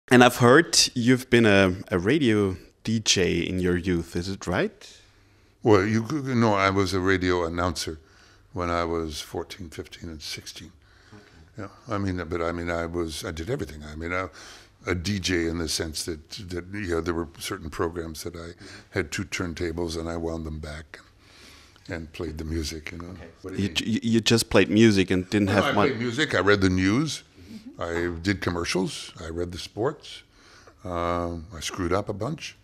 And I've heard you've been a radio DJ in your youth. Is it right? Well, I was a radio announcer when I was 14, 15, and 16. Okay. Yeah, I did everything. I mean, a DJ in the sense that there were certain programs that I had 2 turntables and I wound them back and played the music. Okay. You just played music and didn't have one. I played music. I read the news. I did commercials. I read the sports. I screwed up a bunch.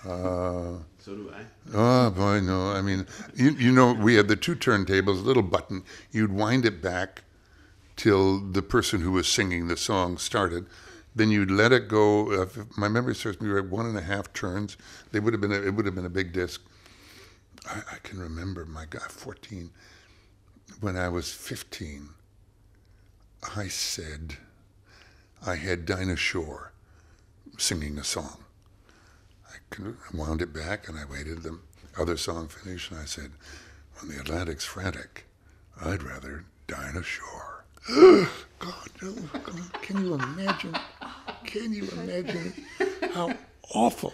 So do I. Oh boy, no! I mean, we had the 2 turntables, little button. You'd wind it back till the person who was singing the song started. Then you'd let it go. If my memory serves me right, 1.5 turns. It would have been a big disc. I can remember, my God, 14. When I was 15, I said I had Dinah Shore singing a song. I wound it back and I waited the other song finish, and I said, when the Atlantic's frantic, I'd rather Dinah Shore. God, no, God, can you imagine? Can you imagine how awful?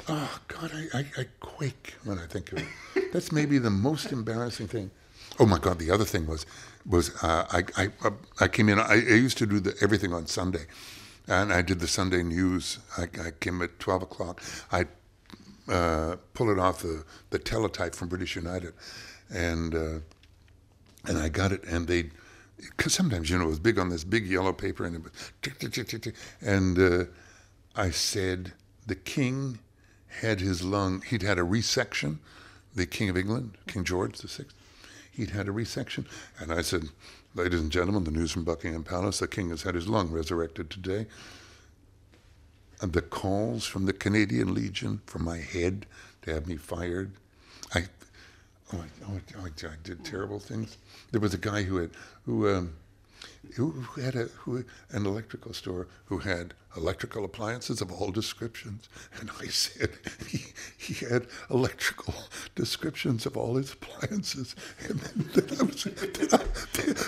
Oh, God, I quake when I think of it. That's maybe the most embarrassing thing. Oh, my God, the other thing was I came in, I used to do everything on Sunday, and I did the Sunday news. I came at 12 o'clock. I pull it off the teletype from British United, and I got it, and because sometimes, it was big on this big yellow paper, and it was tick, tick, tick, tick, tick. And I said, the king had his lung, he'd had a resection, the King of England, King George VI, he'd had a resection. And I said, ladies and gentlemen, the news from Buckingham Palace, the king has had his lung resurrected today. And the calls from the Canadian Legion from my head to have me fired. I did terrible things. There was a guy who had an electrical store who had electrical appliances of all descriptions, and I said he had electrical descriptions of all his appliances, and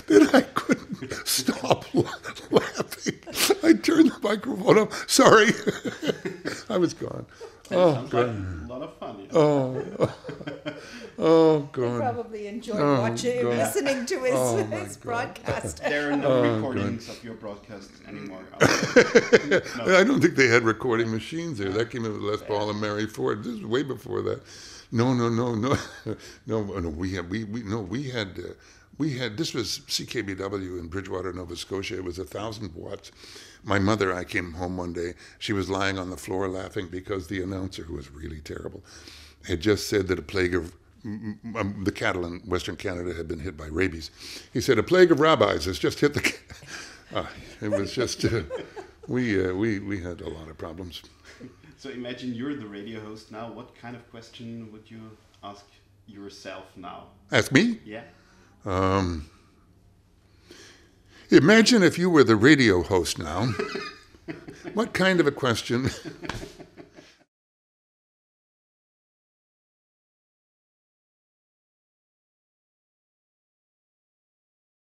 then I couldn't stop laughing. I turned the microphone off. Sorry, I was gone. Sounds like a lot of fun. Oh, God. They probably enjoyed listening to his broadcast. There are no recordings of your broadcasts anymore. No. I don't think they had recording machines there. That came in with Les Paul and Mary Ford. This was way before that. No. We had. This was CKBW in Bridgewater, Nova Scotia. It was 1,000 watts. My mother, I came home one day. She was lying on the floor laughing because the announcer, who was really terrible, had just said that a plague of the cattle in Western Canada had been hit by rabies. He said, a plague of rabbis has just hit the... it was just... we had a lot of problems. So imagine you're the radio host now. What kind of question would you ask yourself now? Ask me? Yeah. Imagine if you were the radio host now. What kind of a question